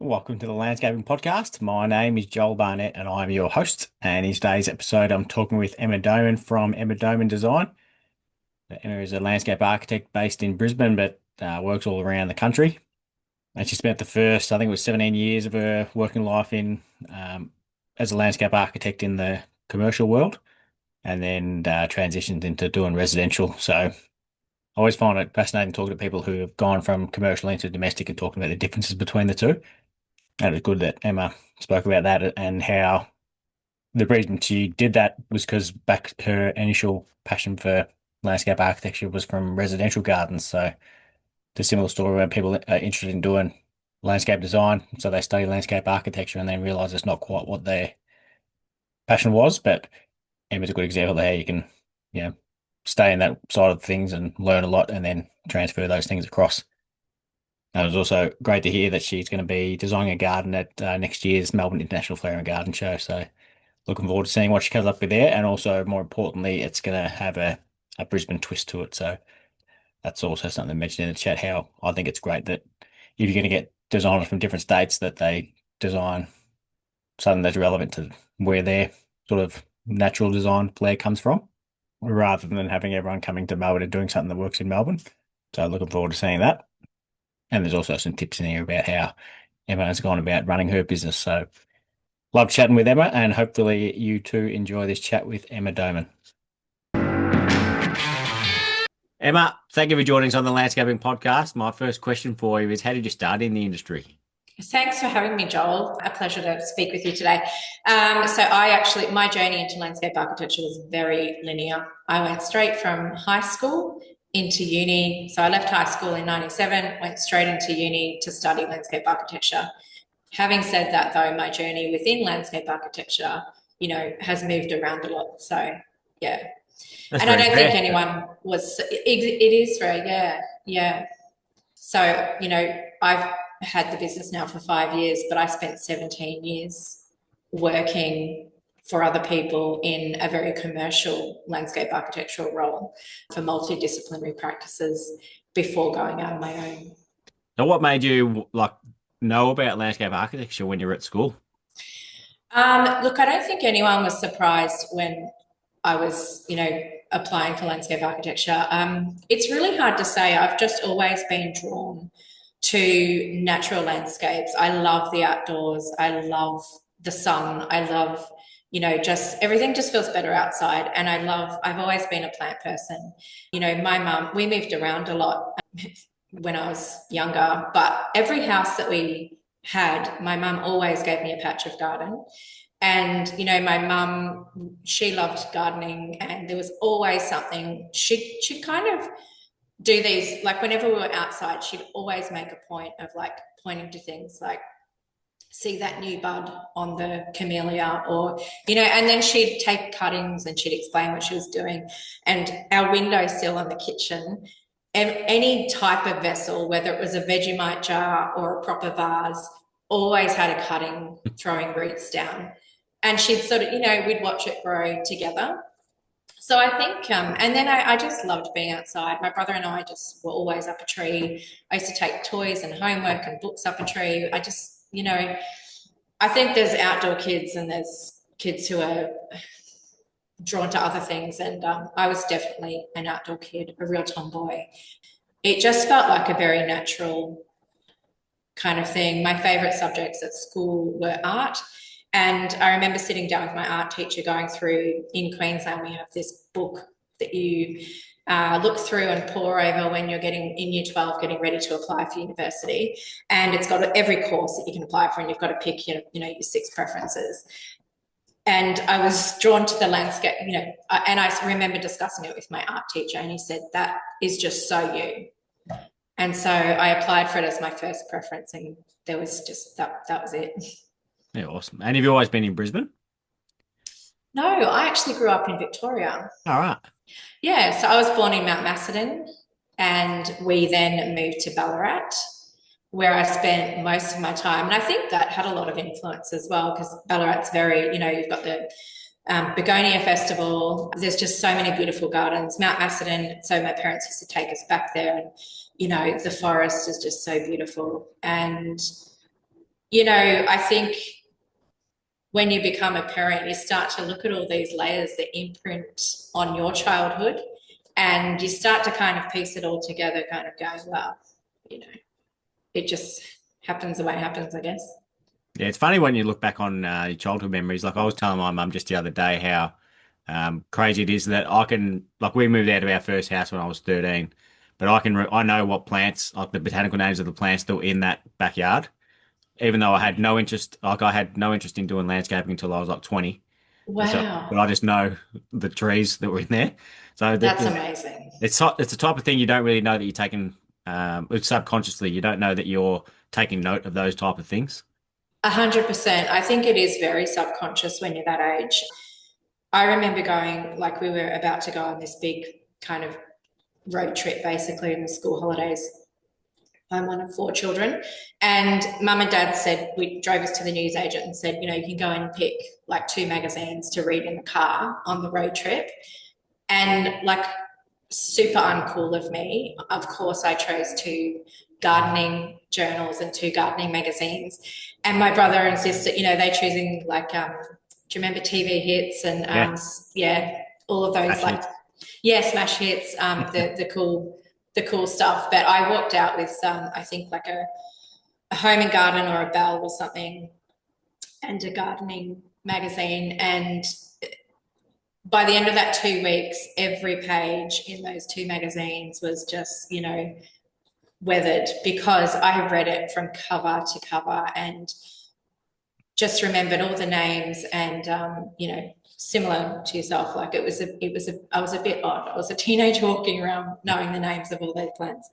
Welcome to the Landscaping Podcast. My name is Joel Barnett and I'm your host. And in today's episode, I'm talking with Emma Doman from Emma Doman Design. Emma is a landscape architect based in Brisbane, but works all around the country. And she spent the first, I think it was 17 years of her working life in as a landscape architect in the commercial world, and then transitioned into doing residential. So I always find it fascinating talking to people who have gone from commercial into domestic and talking about the differences between the two. And it was good that Emma spoke about that and how the reason she did that was because back her initial passion for landscape architecture was from residential gardens. So the similar story where people are interested in doing landscape design, so they study landscape architecture and then realize it's not quite what their passion was. But Emma's a good example of how you can, you know, stay in that side of things and learn a lot and then transfer those things across. And it was also great to hear that she's going to be designing a garden at next year's Melbourne International Flower and Garden Show. So looking forward to seeing what she comes up with there. And also, more importantly, it's going to have a Brisbane twist to it. So that's also something mentioned in the chat, how I think it's great that if you're going to get designers from different states, that they design something that's relevant to where their sort of natural design flair comes from, rather than having everyone coming to Melbourne and doing something that works in Melbourne. So looking forward to seeing that. And there's also some tips in here about how Emma has gone about running her business. So love chatting with Emma, and hopefully you too enjoy this chat with Emma Doman. Emma, thank you for joining us on the Landscaping Podcast. My first question for you is, how did you start in the industry? Thanks for having me, Joel. A pleasure to speak with you today. My journey into landscape architecture was very linear. I went straight from high school into uni. So I left high school in 97, went straight into uni to study landscape architecture. Having said that, though, my journey within landscape architecture, has moved around a lot. So, yeah. That's And I very don't think fair. anyone it is rare. Yeah. Yeah. So, I've had the business now for 5 years, but I spent 17 years working for other people in a very commercial landscape architectural role for multidisciplinary practices before going out on my own. So what made you know about landscape architecture when you were at school? Look, I don't think anyone was surprised when I was, applying for landscape architecture. It's really hard to say. I've just always been drawn to natural landscapes. I love the outdoors. I love the sun. I love, just everything just feels better outside. And I've always been a plant person. My mum, we moved around a lot when I was younger, but every house that we had, my mum always gave me a patch of garden. And, my mum, she loved gardening, and there was always something. She'd kind of do these, like whenever we were outside, she'd always make a point of like pointing to things like, see that new bud on the camellia, or, and then she'd take cuttings and she'd explain what she was doing. And our windowsill on the kitchen, any type of vessel, whether it was a Vegemite jar or a proper vase, always had a cutting throwing roots down. And she'd sort of, we'd watch it grow together. So I think, and then I just loved being outside. My brother and I just were always up a tree. I used to take toys and homework and books up a tree. I just, I think there's outdoor kids and there's kids who are drawn to other things. And I was definitely an outdoor kid, a real tomboy. It just felt like a very natural kind of thing. My favourite subjects at school were art. And I remember sitting down with my art teacher going through, in Queensland, we have this book that you look through and pore over when you're getting in year 12, getting ready to apply for university. And it's got every course that you can apply for, and you've got to pick your 6 preferences. And I was drawn to the landscape, and I remember discussing it with my art teacher, and he said, that is just so you. And so I applied for it as my first preference, and there was just, that was it. Yeah, awesome. And have you always been in Brisbane? No, I actually grew up in Victoria. All right. Yeah, so I was born in Mount Macedon, and we then moved to Ballarat, where I spent most of my time. And I think that had a lot of influence as well, because Ballarat's very, you've got the Begonia Festival. There's just so many beautiful gardens. Mount Macedon, so my parents used to take us back there, and, the forest is just so beautiful. And I think when you become a parent, you start to look at all these layers that imprint on your childhood, and you start to kind of piece it all together, kind of going, well, you know, it just happens the way it happens, I guess. Yeah, it's funny when you look back on your childhood memories. Like I was telling my mum just the other day how crazy it is that I can, like we moved out of our first house when I was 13, but I know what plants, like the botanical names of the plants that were in that backyard, even though I had no interest in doing landscaping until I was like 20. And so, but Wow, I just know the trees that were in there. So that's amazing. it's the type of thing you don't really know that you're taking, it's subconsciously, you don't know that you're taking note of those type of things. 100%. I think it is very subconscious when you're that age. I remember going, like, we were about to go on this big kind of road trip basically in the school holidays. I'm one of four children. And mum and dad said, we drove us to the newsagent and said, you can go and pick like two magazines to read in the car on the road trip. And like, super uncool of me, of course, I chose two gardening journals and two gardening magazines. And my brother and sister, they choosing like, do you remember TV hits and Yeah, yeah, all of those smash like, hits. yeah, smash hits, the cool stuff. But I walked out with I think like a home and garden or a bell or something, and a gardening magazine. And by the end of that 2 weeks, every page in those two magazines was just, weathered, because I read it from cover to cover and just remembered all the names. And similar to yourself, like I was a bit odd. I was a teenager walking around knowing the names of all those plants.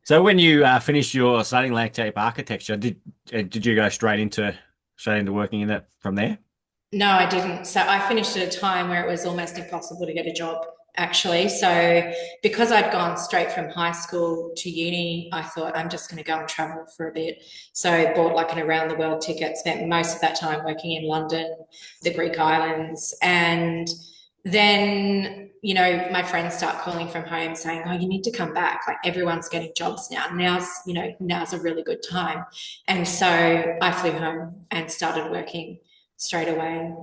So when you finished your studying landscape architecture, did you go straight into working in it from there? No, I didn't. So I finished at a time where it was almost impossible to get a job, actually. So because I'd gone straight from high school to uni, I thought I'm just going to go and travel for a bit. So I bought like an around the world ticket, spent most of that time working in London, the Greek islands. And then, my friends start calling from home saying, oh, you need to come back. Like everyone's getting jobs now. Now's a really good time. And so I flew home and started working straight away.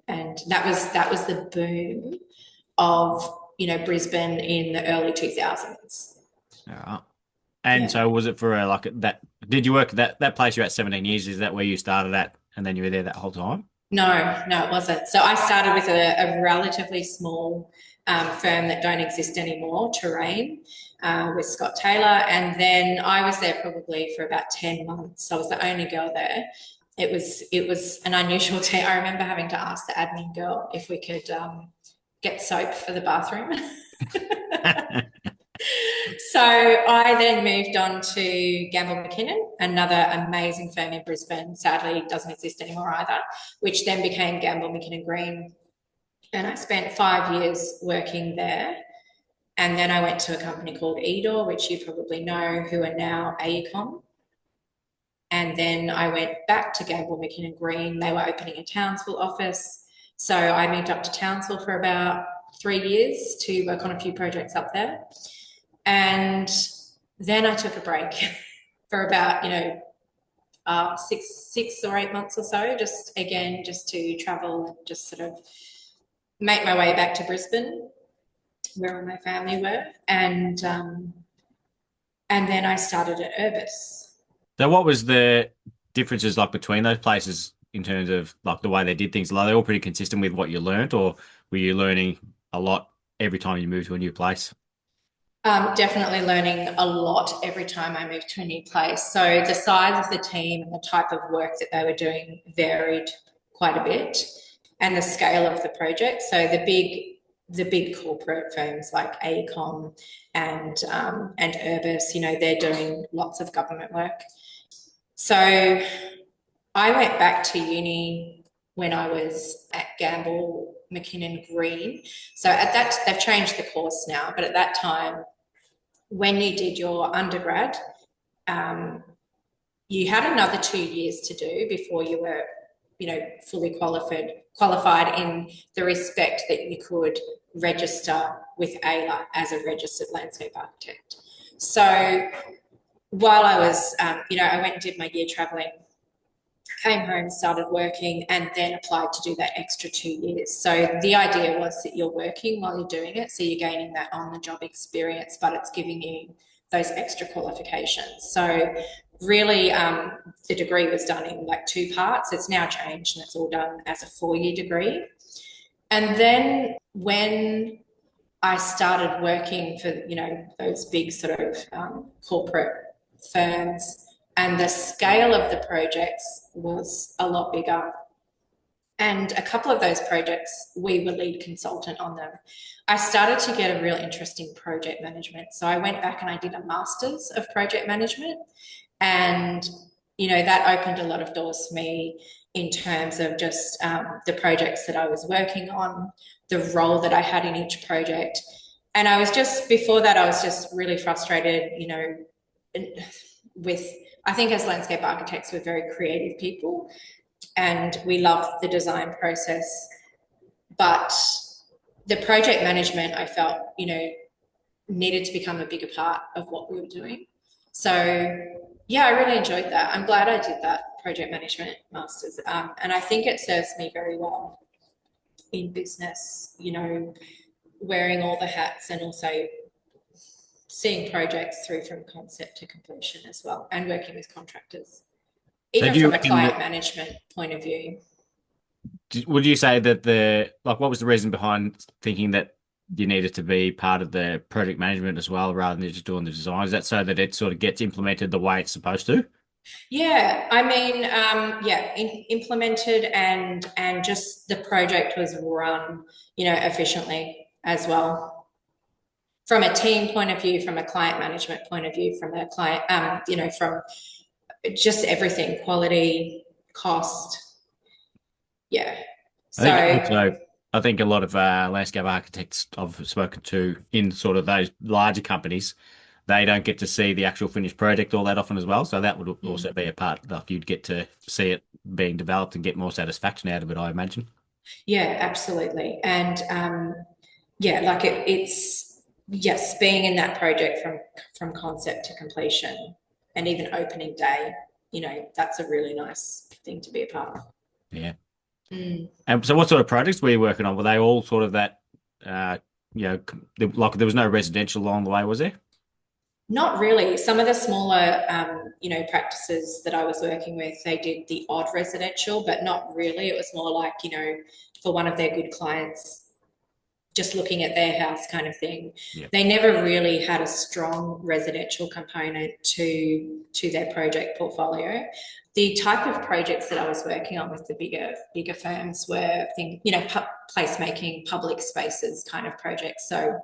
And that was the boom of, Brisbane in the early 2000s. Yeah. And Yeah. so was it for like that? Did you work that place you're at 17 years? Is that where you started at, and then you were there that whole time? No, no, it wasn't. So I started with a relatively small firm that don't exist anymore, Terrain, with Scott Taylor. And then I was there probably for about 10 months. I was the only girl there. It was an unusual team. I remember having to ask the admin girl if we could get soap for the bathroom. So I then moved on to Gamble McKinnon, another amazing firm in Brisbane. Sadly, it doesn't exist anymore either, which then became Gamble McKinnon Green. And I spent 5 years working there. And then I went to a company called Edor, which you probably know, who are now AECOM. And then I went back to Gamble McKinnon Green. They were opening a Townsville office. So I moved up to Townsville for about 3 years to work on a few projects up there. And then I took a break for about, 6 or 8 months or so, just to travel and just sort of make my way back to Brisbane, where all my family were. And then I started at Urbis. So what was the differences like between those places in terms of like the way they did things? Are they all pretty consistent with what you learned, or were you learning a lot every time you moved to a new place? Definitely learning a lot every time I moved to a new place. So the size of the team and the type of work that they were doing varied quite a bit, and the scale of the project. So the big corporate firms like AECOM and Urbis, they're doing lots of government work. So I went back to uni when I was at Gamble McKinnon Green. So at that, they've changed the course now, but at that time, when you did your undergrad, um, you had another 2 years to do before you were, fully qualified in the respect that you could register with AILA as a registered landscape architect. So while I was, I went and did my year traveling, came home, started working, and then applied to do that extra 2 years. So the idea was that you're working while you're doing it. So you're gaining that on the job experience, but it's giving you those extra qualifications. So really, the degree was done in like two parts. It's now changed and it's all done as a 4 year degree. And then when I started working for, those big sort of corporate firms, and the scale of the projects was a lot bigger. And a couple of those projects, we were lead consultant on them. I started to get a real interest in project management. So I went back and I did a master's of project management. And, that opened a lot of doors for me in terms of just the projects that I was working on, the role that I had in each project. And before that, I was just really frustrated, with, I think as landscape architects, we're very creative people and we love the design process. But the project management, I felt, needed to become a bigger part of what we were doing. So, yeah, I really enjoyed that. I'm glad I did that project management masters. And I think it serves me very well in business, wearing all the hats and also seeing projects through from concept to completion as well, and working with contractors, So even do you from a reckon client that, management point of view. would you say that what was the reason behind thinking that you needed to be part of the project management as well rather than just doing the design? Is that so that it sort of gets implemented the way it's supposed to? Yeah, I mean, implemented and just the project was run, efficiently as well. From a team point of view, from a client management point of view, from a client, from just everything, quality, cost. Yeah. I think So also, I think a lot of landscape architects I've spoken to in sort of those larger companies, they don't get to see the actual finished project all that often as well. So that would also be a part, like you'd get to see it being developed and get more satisfaction out of it, I imagine. yeah, absolutely. And yeah, like it's yes, being in that project from concept to completion and even opening day, that's a really nice thing to be a part of. Yeah. Mm. And so what sort of projects were you working on? Were they all sort of that, like there was no residential along the way, was there? Not really. Some of the smaller, practices that I was working with, they did the odd residential, but not really. It was more like, for one of their good clients, just looking at their house kind of thing. Yeah. They never really had a strong residential component to their project portfolio. The type of projects that I was working on with the bigger firms were placemaking, public spaces kind of projects. So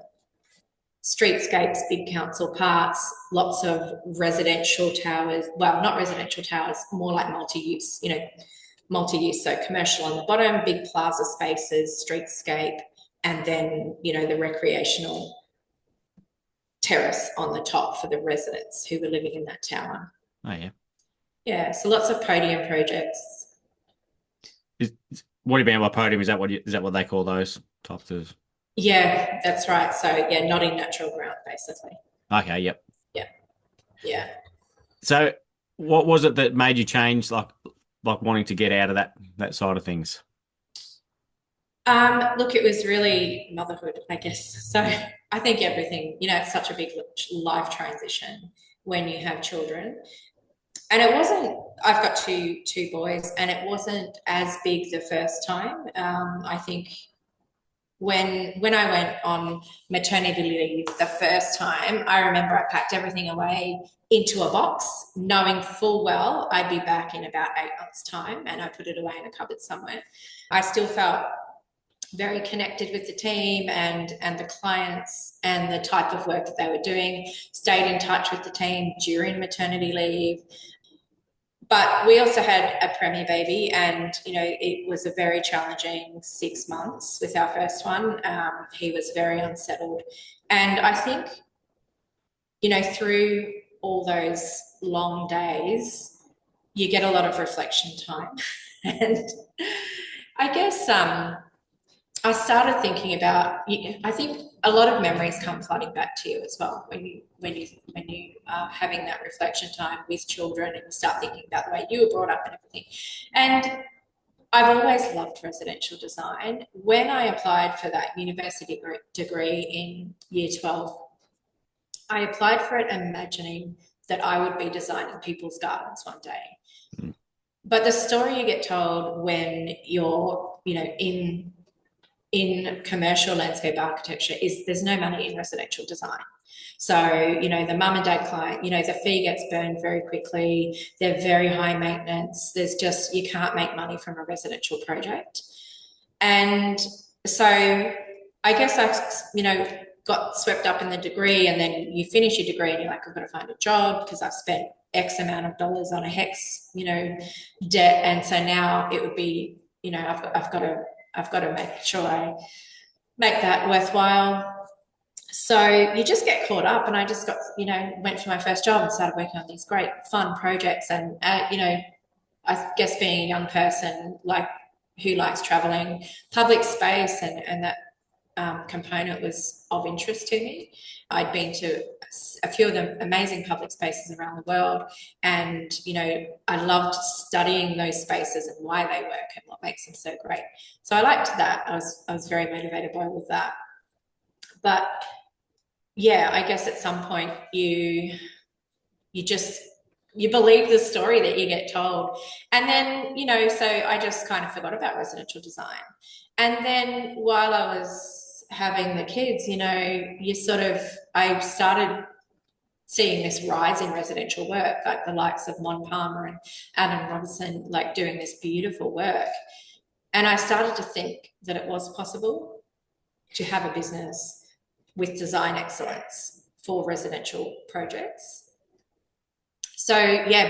streetscapes, big council parks, lots of residential towers. Well, not residential towers, more like multi-use, multi-use. So commercial on the bottom, big plaza spaces, streetscape, and then, the recreational terrace on the top for the residents who were living in that tower. Oh yeah. Yeah, so lots of podium projects. What do you mean by podium? Is that what they call those types of? Yeah, that's right. So yeah, not in natural ground, basically. Okay, yep. Yeah, yeah. So what was it that made you change, like wanting to get out of that side of things? Look, it was really motherhood, I guess. So I think everything, it's such a big life transition when you have children. And it wasn't, I've got two boys, and it wasn't as big the first time. I think when I went on maternity leave the first time, I remember I packed everything away into a box, knowing full well I'd be back in about 8 months' time, and I put it away in a cupboard somewhere. I still felt very connected with the team and the clients and the type of work that they were doing, stayed in touch with the team during maternity leave. But we also had a premier baby, and it was a very challenging 6 months with our first one. He was very unsettled, and I think through all those long days, you get a lot of reflection time, and I guess I started thinking about, I think a lot of memories come flooding back to you as well when you are having that reflection time with children and you start thinking about the way you were brought up and everything. And I've always loved residential design. When I applied for that university degree in year 12, I applied for it imagining that I would be designing people's gardens one day. Mm. But the story you get told when you're, in commercial landscape architecture is there's no money in residential design. So, the mum and dad client, the fee gets burned very quickly. They're very high maintenance. You can't make money from a residential project. And so I guess got swept up in the degree, and then you finish your degree and you're like, I've got to find a job because I've spent X amount of dollars on a HEX, debt. And so now it would be, I've got to make sure I make that worthwhile. So you just get caught up, and I just went for my first job and started working on these great fun projects. And, I guess being a young person, who likes traveling, public space and that component was of interest to me. I'd been to a few of the amazing public spaces around the world, and I loved studying those spaces and why they work and what makes them so great. So I liked that. I was very motivated by all of that. But yeah, I guess at some point you believe the story that you get told. And then, so I just kind of forgot about residential design. And then while I was having the kids, I started seeing this rise in residential work, like the likes of Mon Palmer and Adam Robinson, doing this beautiful work. And I started to think that it was possible to have a business with design excellence for residential projects. So yeah,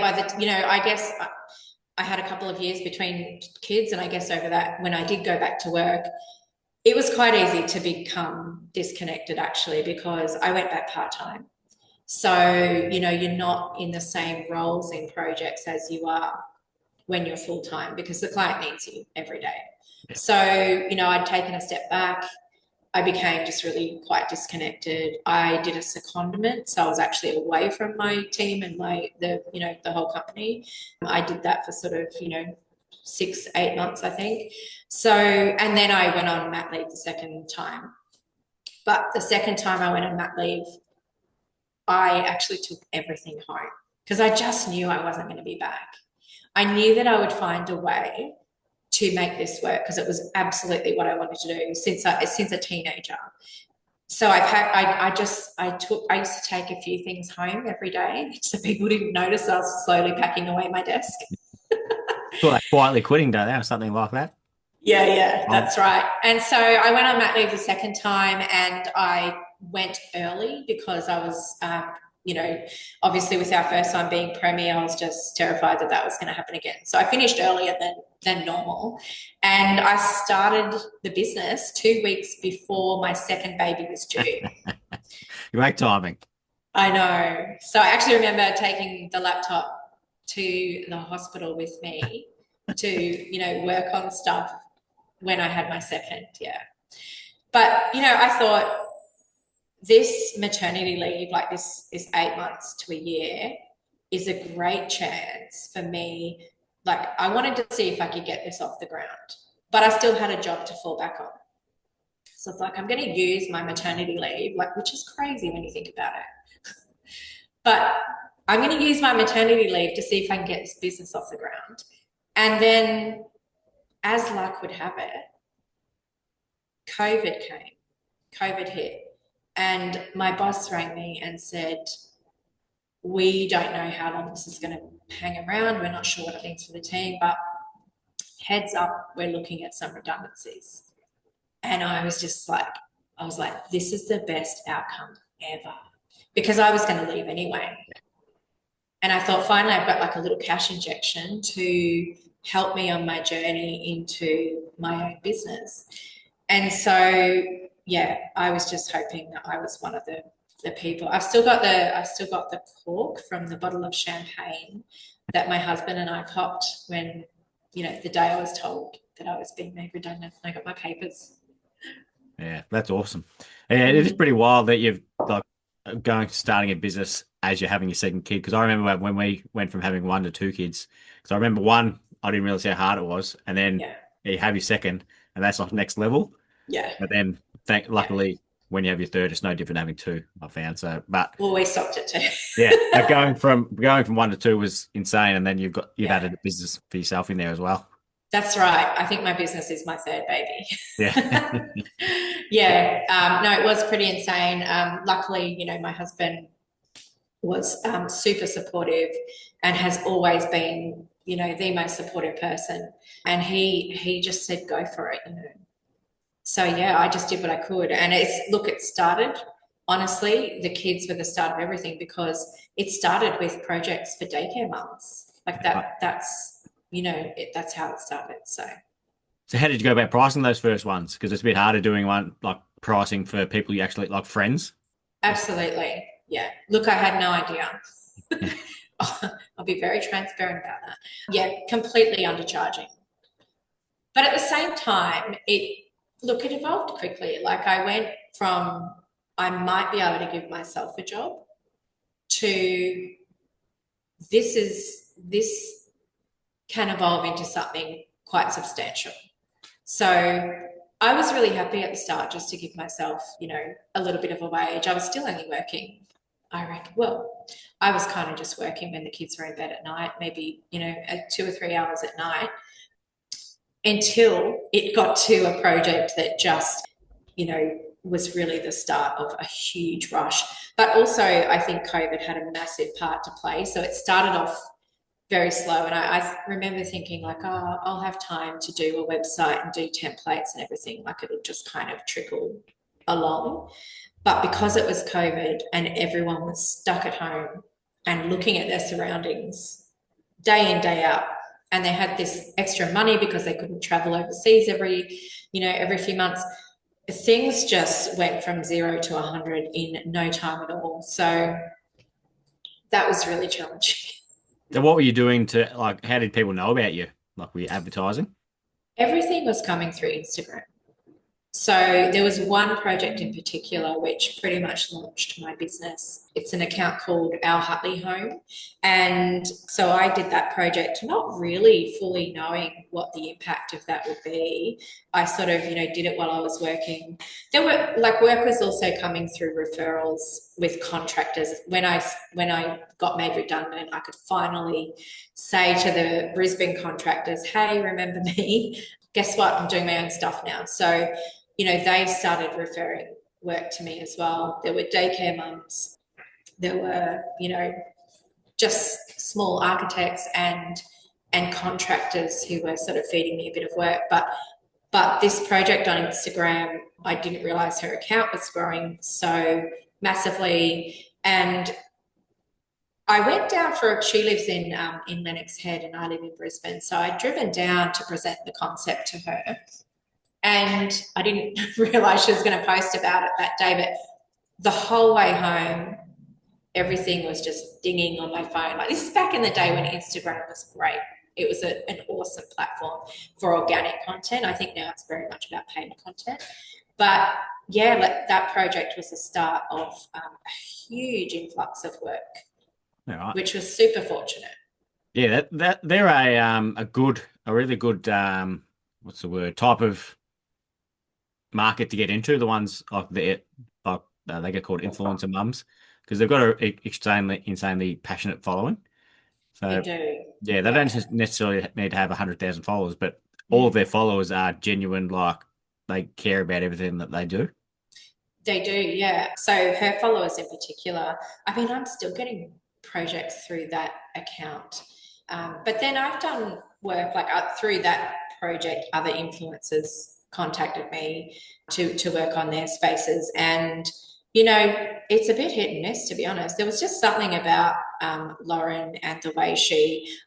I guess I had a couple of years between kids, and I guess over that, when I did go back to work, it was quite easy to become disconnected actually, because I went back part-time. So, you're not in the same roles in projects as you are when you're full-time, because the client needs you every day. Yeah. So, I'd taken a step back. I became just really quite disconnected. I did a secondment, so I was actually away from my team and the whole company. I did that for sort of 6-8 months, I think. So, and then I went on mat leave the second time. But the second time I went on mat leave, I actually took everything home because I just knew I wasn't going to be back. I knew that I would find a way to make this work because it was absolutely what I wanted to do since a teenager. So I used to take a few things home every day so people didn't notice I was slowly packing away my desk. Well, like quietly quitting, don't they, or something like that? Yeah, that's right. And so I went on mat leave the second time, and I went early because I was, obviously with our first time being premier, I was just terrified that was going to happen again. So I finished earlier than normal, and I started the business 2 weeks before my second baby was due. Great timing. I know. So I actually remember taking the laptop to the hospital with me to, work on stuff when I had my second, yeah. But, I thought this maternity leave, like this 8 months to a year, is a great chance for me. Like, I wanted to see if I could get this off the ground, but I still had a job to fall back on. So it's like, I'm going to use my maternity leave, which is crazy when you think about it. But I'm going to use my maternity leave to see if I can get this business off the ground. And then, as luck would have it, COVID hit. And my boss rang me and said, we don't know how long this is going to hang around. We're not sure what it means for the team, but heads up, we're looking at some redundancies. And I was like, this is the best outcome ever, because I was going to leave anyway. And I thought, finally, I've got like a little cash injection to help me on my journey into my own business. And so, yeah, I was just hoping that I was one of the people. I've still got the cork from the bottle of champagne that my husband and I popped when, the day I was told that I was being made redundant. I got my papers. Yeah, that's awesome. Yeah, it is Mm, pretty wild that you've like going starting a business as you're having your second kid. Because I remember when we went from having one to two kids. Because I remember one, I didn't realize how hard it was, and then yeah, you have your second, and that's like next level. yeah, But then, yeah. luckily, when you have your third, it's no different having two. I found so, but Always stopped it yeah, but too. going from one to two was insane, and then you've Yeah, added a business for yourself in there as well. that's right. I think my business is my third baby. Yeah. Yeah, no, it was pretty insane. Luckily, my husband was super supportive and has always been, the most supportive person. And he just said, go for it. So yeah, I just did what I could. And it started, honestly, the kids were the start of everything because it started with projects for daycare mums. Like that's how it started. So So how did you go about pricing those first ones? Because it's a bit harder doing one like pricing for people you actually like friends. absolutely. Yeah. Look, I had no idea. I'll be very transparent about that. Yeah, completely undercharging. But at the same time, it evolved quickly. Like I went from I might be able to give myself a job to this can evolve into something quite substantial. So I was really happy at the start just to give myself, a little bit of a wage. I was still only working, I reckon. Well, I was kind of just working when the kids were in bed at night, maybe, 2 or 3 hours at night until it got to a project that just, was really the start of a huge rush. But also, I think COVID had a massive part to play. So it started off very slow. And I remember thinking, like, oh, I'll have time to do a website and do templates and everything. Like, it'll just kind of trickle along. But because it was COVID and everyone was stuck at home and looking at their surroundings day in, day out, and they had this extra money because they couldn't travel overseas every few months, things just went from 0 to 100 in no time at all. So that was really challenging. So what were you doing to like? How did people know about you? Like, were you advertising? Everything was coming through Instagram. So there was one project in particular which pretty much launched my business. It's an account called Our Hutley Home. And so I did that project, not really fully knowing what the impact of that would be. I sort of, did it while I was working. There were like work was also coming through referrals with contractors. When I got made redundant, I could finally say to the Brisbane contractors, hey, remember me? Guess what? I'm doing my own stuff now. So they started referring work to me as well. There were daycare mums, there were, just small architects and contractors who were sort of feeding me a bit of work. But this project on Instagram, I didn't realize her account was growing so massively. And I went down she lives in Lennox Head and I live in Brisbane. So I'd driven down to present the concept to her. And I didn't realize she was going to post about it that day, but the whole way home, everything was just dinging on my phone. Like this is back in the day when Instagram was great. It was an awesome platform for organic content. I think now it's very much about paid content. But yeah, that project was the start of a huge influx of work, All right. which was super fortunate. Yeah, that they're a really good what's the word type of market to get into. The ones they get called influencer mums because they've got a insanely passionate following. They So do. yeah, they don't Yeah. just necessarily need to have 100,000 followers, but all of Mm. their followers are genuine, like they care about everything that they do. They do, yeah. So her followers in particular, I mean, I'm still getting projects through that account. But then I've done work like through that project, other influencers contacted me to work on their spaces. And, it's a bit hit and miss, to be honest. There was just something about Lauren and the way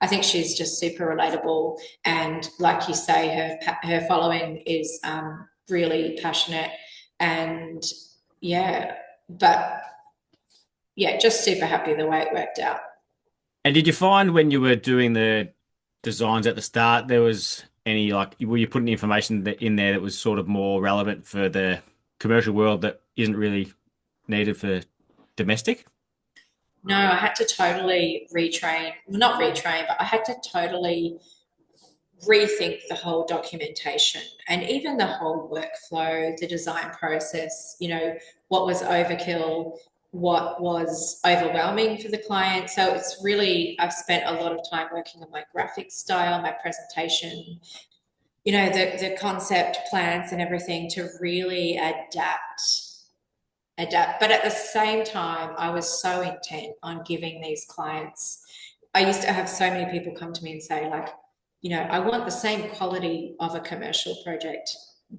I think she's just super relatable. And like you say, her following is really passionate and yeah, but yeah, just super happy the way it worked out. And did you find when you were doing the designs at the start, there was any like were you putting information in there that was sort of more relevant for the commercial world that isn't really needed for domestic? No, I had to totally retrain, well, not retrain, but I had to totally rethink the whole documentation and even the whole workflow, the design process, what was overkill, what was overwhelming for the client. So it's really, I've spent a lot of time working on my graphic style, my presentation, the concept plans and everything to really adapt. But at the same time, I was so intent on giving these clients. I used to have so many people come to me and say, like, I want the same quality of a commercial project,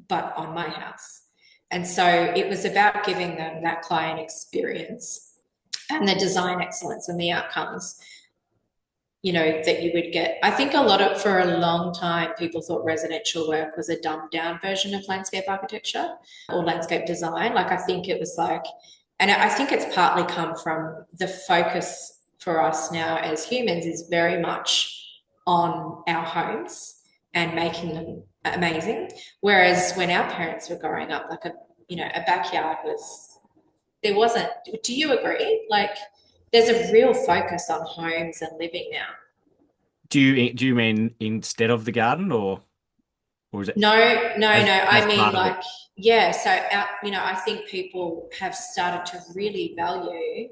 but on my house. And so it was about giving them that client experience and the design excellence and the outcomes that you would get. I think for a long time, people thought residential work was a dumbed down version of landscape architecture or landscape design. Like, I think it was like, and I think it's partly come from the focus for us now as humans is very much on our homes and making them amazing. Whereas when our parents were growing up, like a backyard there wasn't, do you agree? Like, there's a real focus on homes and living now. Do you mean instead of the garden, or is it No, no, no. as I mean, part of it? like, yeah. So, I think people have started to really value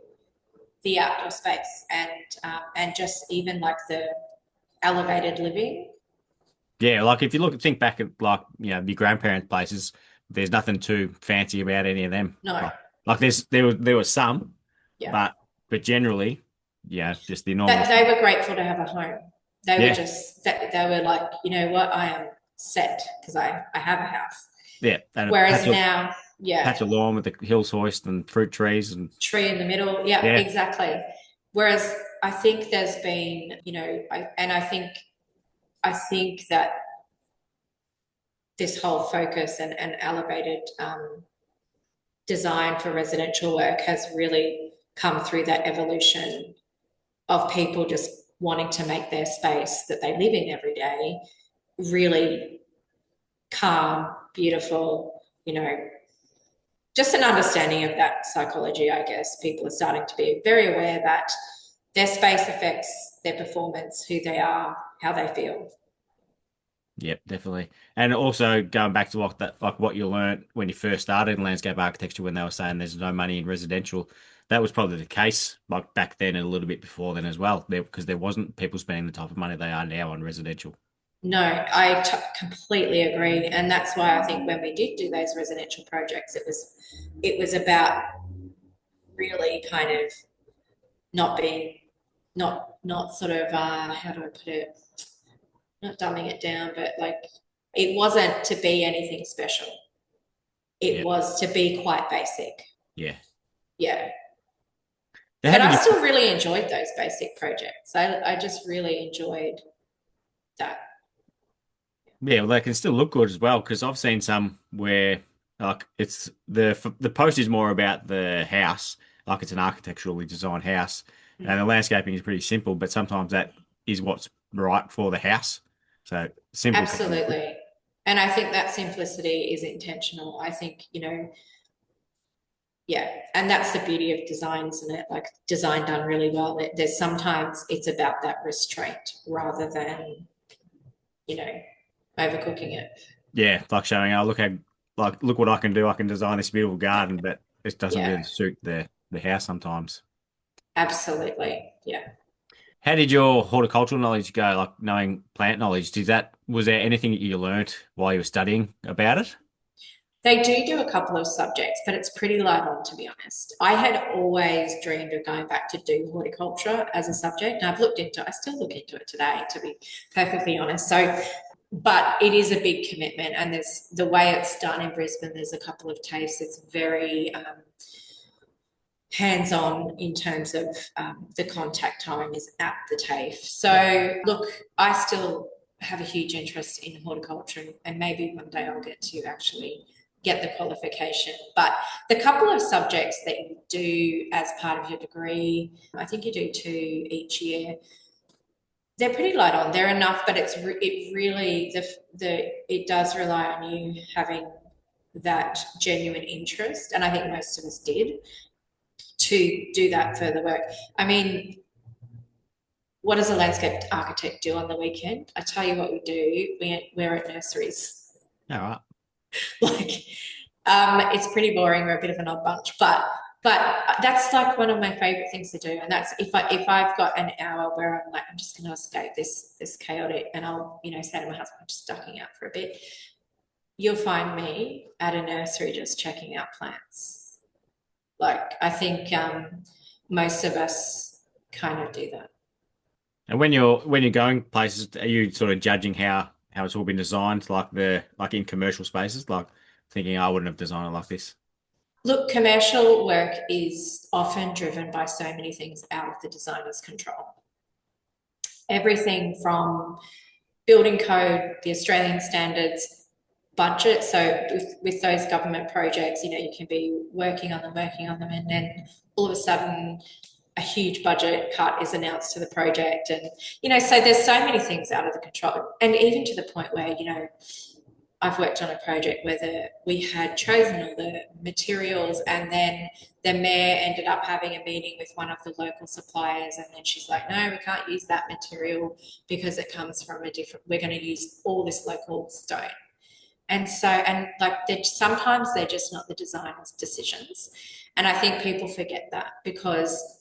the outdoor space and just even like the elevated living. Yeah, like if you think back at like your grandparents' places, there's nothing too fancy about any of them. No, Like there was some, yeah. but generally, yeah, just the normal. That they were grateful to have a home. They were Yeah, just they were like, you know what, I am set because I have a house. yeah, and a Whereas now, yeah, patch of lawn with the hills hoist and fruit trees and tree in the middle. Yeah, yeah, exactly. Whereas I think there's been, I think that this whole focus and elevated design for residential work has really come through that evolution of people just wanting to make their space that they live in every day really calm, beautiful, just an understanding of that psychology, I guess. People are starting to be very aware that their space affects their performance, who they are, how they feel. yep, definitely. And also going back to like what you learnt when you first started in landscape architecture, when they were saying there's no money in residential, that was probably the case like back then and a little bit before then as well, because there wasn't people spending the type of money they are now on residential. No, I completely agree, and that's why I think when we did do those residential projects, it was about really kind of not being not sort of how do I put it, not dumbing it down, but like it wasn't to be anything special. It Yeah, was to be quite basic. yeah. Yeah. So how But did I you? still really enjoyed those basic projects. I just really enjoyed that. Yeah, well, they can still look good as well because I've seen some where like it's the post is more about the house, like it's an architecturally designed house, and the Mm. landscaping is pretty simple, but sometimes that is what's right for the house. So simple can look good. Absolutely. And I think that simplicity is intentional. I think, yeah, and that's the beauty of design, isn't it? Like design done really well. There's sometimes it's about that restraint rather than, you know, overcooking it. Yeah, like showing, oh look what I can do. I can design this beautiful garden, but it doesn't Yeah, really suit the house sometimes. absolutely. Yeah. How did your horticultural knowledge go? Like knowing plant knowledge, was there anything that you learnt while you were studying about it? They do a couple of subjects, but it's pretty light on, to be honest. I had always dreamed of going back to do horticulture as a subject, and I still look into it today, to be perfectly honest. So, but it is a big commitment, and there's the way it's done in Brisbane. There's a couple of TAFEs. It's very hands-on in terms of the contact time is at the TAFE. So, look, I still have a huge interest in horticulture, and maybe one day I'll get to actually get the qualification. But the couple of subjects that you do as part of your degree, I think you do two each year. They're pretty light on. They're enough, but it really it does rely on you having that genuine interest, and I think most of us did, to do that further work. I mean, what does a landscape architect do on the weekend? I tell you what we do. We're at nurseries. All right. Like, it's pretty boring. We're a bit of an odd bunch, but that's like one of my favorite things to do. And that's if I've got an hour where I'm like, I'm just going to escape this chaotic, and I'll say to my husband, I'm just ducking out for a bit. You'll find me at a nursery just checking out plants. Like, I think most of us kind of do that. And when you're going places, are you sort of judging how it's all been designed, like in commercial spaces, like thinking I wouldn't have designed it like this? Look, commercial work is often driven by so many things out of the designer's control. Everything from building code, the Australian standards, budget. So with those government projects, you can be working on them, and then all of a sudden a huge budget cut is announced to the project. And, so there's so many things out of the control. And even to the point where, I've worked on a project where we had chosen all the materials, and then the mayor ended up having a meeting with one of the local suppliers, and then she's like, no, we can't use that material because it comes from we're going to use all this local stone. And so, and like, sometimes they're just not the designer's decisions. And I think people forget that, because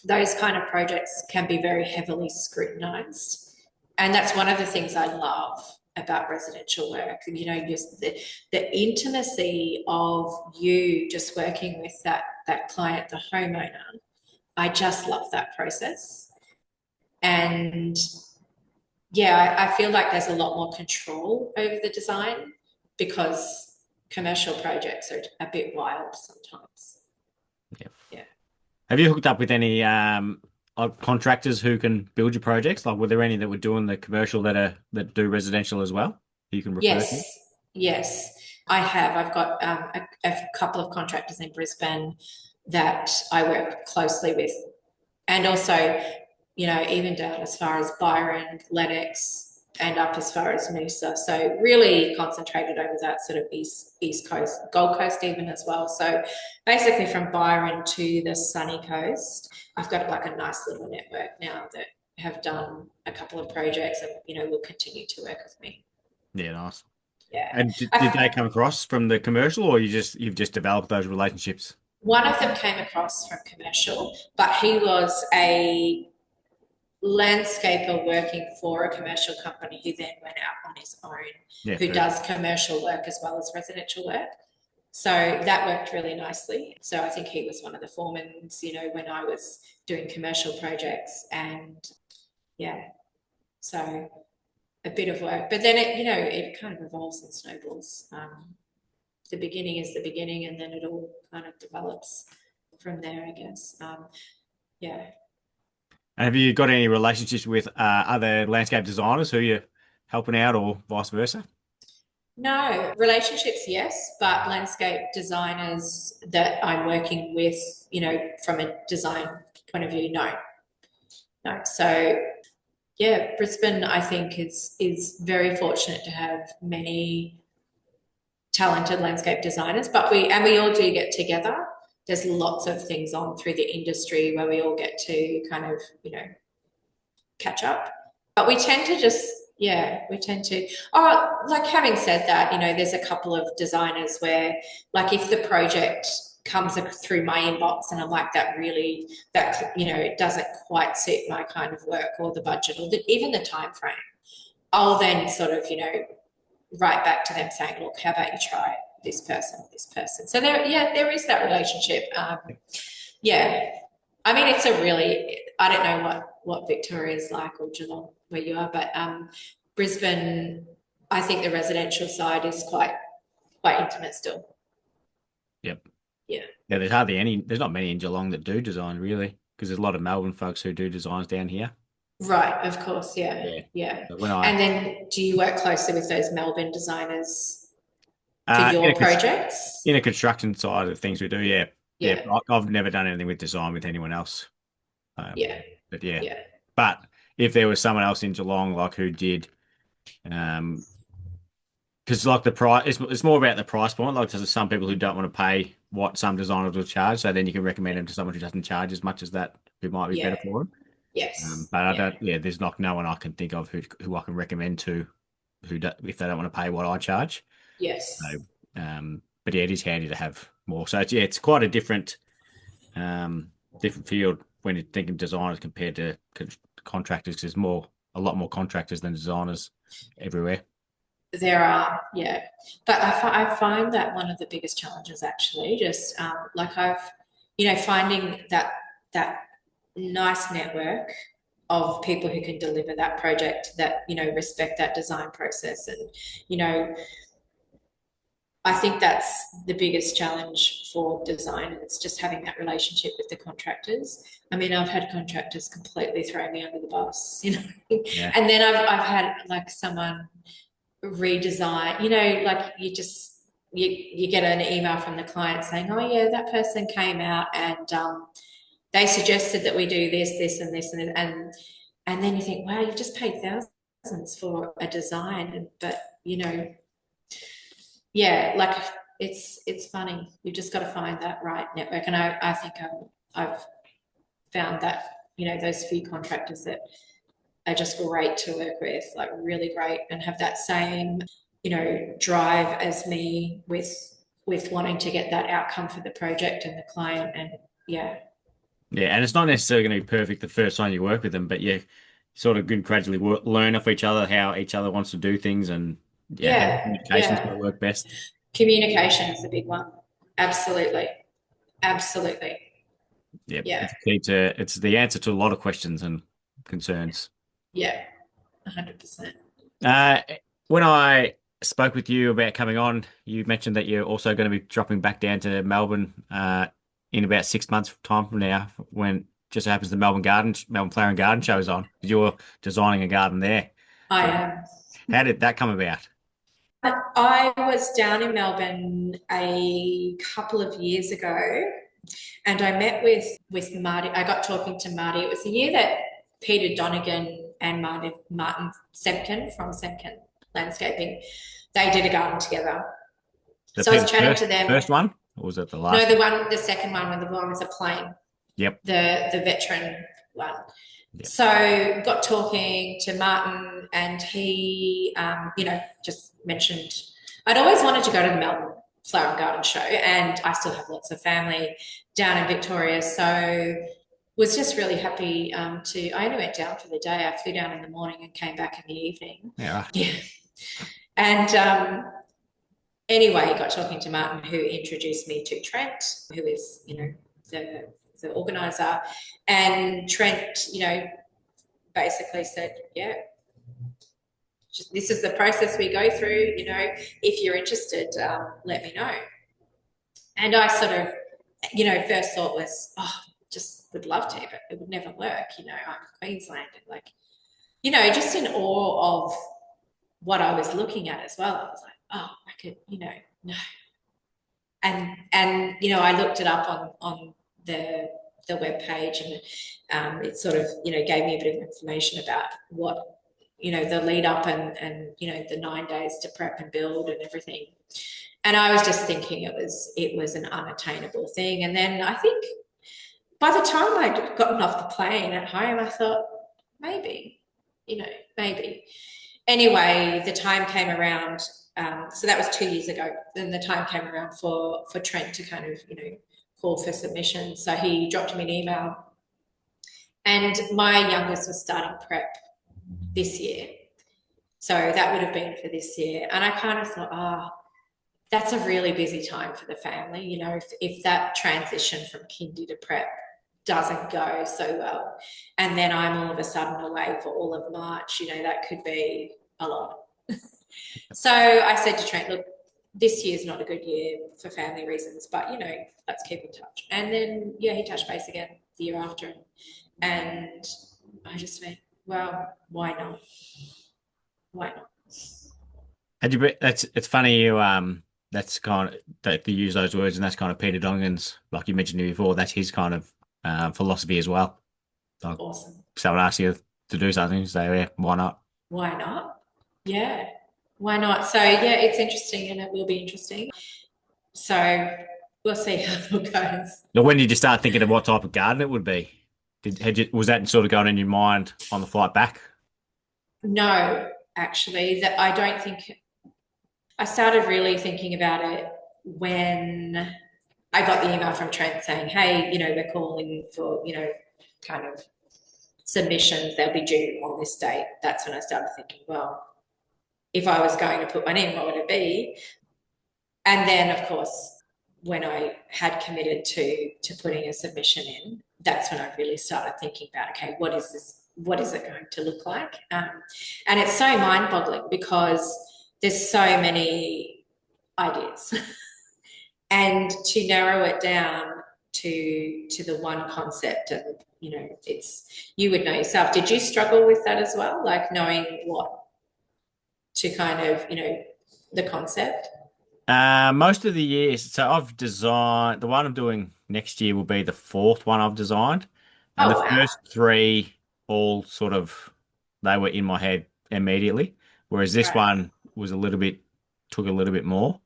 those kind of projects can be very heavily scrutinized. And that's one of the things I love about residential work. Just the intimacy of you just working with that client, the homeowner. I just love that process. And yeah, I feel like there's a lot more control over the design, because commercial projects are a bit wild sometimes. Yeah. Yeah. Have you hooked up with any like contractors who can build your projects? Like, were there any that were doing the commercial that do residential as well? You can refer to? Yes, yes, I have. I've got a couple of contractors in Brisbane that I work closely with, and also, even down as far as Byron, Lennox, and up as far as Noosa. So really concentrated over that sort of east coast, Gold Coast even as well. So basically from Byron to the sunny coast, I've got like a nice little network now that have done a couple of projects, and will continue to work with me. Yeah, nice. Yeah. And did they come across from the commercial, or you've just developed those relationships? One of them came across from commercial, but he was a landscaper working for a commercial company who then went out on his own, Yeah, who fair. does commercial work as well as residential work. So that worked really nicely. So I think he was one of the foremans, when I was doing commercial projects. And yeah, so a bit of work. But then it kind of evolves and snowballs. The beginning is the beginning, and then it all kind of develops from there, I guess. Yeah. And have you got any relationships with other landscape designers who you're helping out, or vice versa? No, relationships, yes, but landscape designers that I'm working with, from a design point of view, no. No. So yeah, Brisbane, I think, is very fortunate to have many talented landscape designers, but we all do get together. There's lots of things on through the industry where we all get to kind of, catch up. But we tend to like, having said that, there's a couple of designers where, like, if the project comes through my inbox and I'm like, it doesn't quite suit my kind of work or the budget or even the time frame, I'll then sort of, write back to them saying, look, how about you try this person or this person? So there is that relationship. Yeah. I mean, I don't know what Victoria is like, or Geelong where you are, but Brisbane, I think the residential side is quite intimate still. Yep. Yeah. Yeah, there's not many in Geelong that do design really, because there's a lot of Melbourne folks who do designs down here. Right, of course, yeah. Yeah. Yeah. But And then do you work closely with those Melbourne designers for uh, in your a cons- projects? in a construction side of things we do, yeah. Yeah. Yeah. I've never done anything with design with anyone else. Um, Yeah. but yeah. Yeah. But if there was someone else in Geelong like who did um because like the price, it's more about the price point. Like there's some people who don't want to pay what some designers will charge, so then you can recommend them to someone who doesn't charge as much as that, who might be better Yeah. for them. Yes. But I Yeah. don't. Yeah, there's like no one I can think of who I can recommend to who do, if they don't want to pay what I charge. Yes. So, but yeah, it is handy to have more. So it's, yeah, it's quite a different field when you're thinking designers compared to contractors. 'Cause there's a lot more contractors than designers everywhere. There are, yeah. But I find that one of the biggest challenges actually, just like finding that nice network of people who can deliver that project that, respect that design process. And, you know, I think that's the biggest challenge for design. It's just having that relationship with the contractors. I mean, I've had contractors completely throw me under the bus, Yeah, and then I've had like someone redesign, like you get an email from the client saying, oh yeah, that person came out and they suggested that we do this and this and then you think, wow, you just paid thousands for a design, but yeah, like it's funny. You've just got to find that right network, and I think I've found that those few contractors that are just great to work with, like really great, and have that same drive as me with wanting to get that outcome for the project and the client, and yeah, yeah, and it's not necessarily going to be perfect the first time you work with them, but yeah, sort of good gradually learn off each other how each other wants to do things, and yeah, how the yeah, communication's going yeah. to work best. Communication is a big one. Absolutely, absolutely. Yeah, Yeah, it's the answer to a lot of questions and concerns. yeah, 100%. Uh, when I spoke with you about coming on, you mentioned that you're also going to be dropping back down to Melbourne in about 6 months' time from now, when just so happens the Melbourne Flower and Garden show is on. You're designing a garden there. I So am. how did that come about? I was down in Melbourne a couple of years ago, and I met with Marty. I got talking to Marty. It was the year that Peter Donegan and Martin Semken from Semken Landscaping, they did a garden together. The So I was Peter's chatting to them. first one, or was it the No, last one? the second one, when the one was a plane, Yep. the veteran one. Yep. So got talking to Martin, and he, just mentioned I'd always wanted to go to the Melbourne Flower and Garden Show, and I still have lots of family down in Victoria, so was just really happy to. I only went down for the day. I flew down in the morning and came back in the evening. Yeah. Right. Yeah, and anyway, got talking to Martin, who introduced me to Trent, who is the organizer, and Trent, basically said, yeah, this is the process we go through. If you're interested, let me know. And I sort of, first thought was, oh, just would love to, but it would never work. I'm Queensland, and like, just in awe of what I was looking at as well. I was like, oh, I could, no. And I looked it up on the web page, and it sort of gave me a bit of information about what the lead up, and the 9 days to prep and build and everything. And I was just thinking it was an unattainable thing. And then I think by the time I'd gotten off the plane at home, I thought maybe, maybe. Anyway, the time came around. So that was 2 years ago. Then the time came around for Trent to kind of call for submission. So he dropped me an email, and my youngest was starting prep this year. So that would have been for this year. And I kind of thought, that's a really busy time for the family. If that transition from kindy to prep doesn't go so well, and then I'm all of a sudden away for all of March, that could be a lot. So I said to Trent, look, this year's not a good year for family reasons, but let's keep in touch. And then yeah, he touched base again the year after, and I just went, well, why not? Why not? It's funny that's kind of that you use those words, and that's kind of Peter Dongan's, like you mentioned before, that's his kind of philosophy as well. Like Awesome. someone asks you to do something, you say, yeah, why not? Why not? Yeah. Why not? So yeah, it's interesting and it will be interesting. So we'll see how it goes. Now, when did you start thinking of what type of garden it would be? Was that sort of going in your mind on the flight back? No, actually, that I don't think I started really thinking about it when I got the email from Trent saying, "Hey, we're calling for, kind of submissions. They'll be due on this date." That's when I started thinking, well, if I was going to put one in, what would it be? And then, of course, when I had committed to putting a submission in, that's when I really started thinking about, okay, what is this? What is it going to look like? And it's so mind-boggling because there's so many ideas, and to narrow it down to the one concept, and it's you would know yourself. Did you struggle with that as well, like knowing what to kind of the concept? Most of the years, so I've designed the one I'm doing next year will be the fourth one I've designed, and the Oh wow, first three all sort of they were in my head immediately, whereas this right, one was a little bit took a little bit more.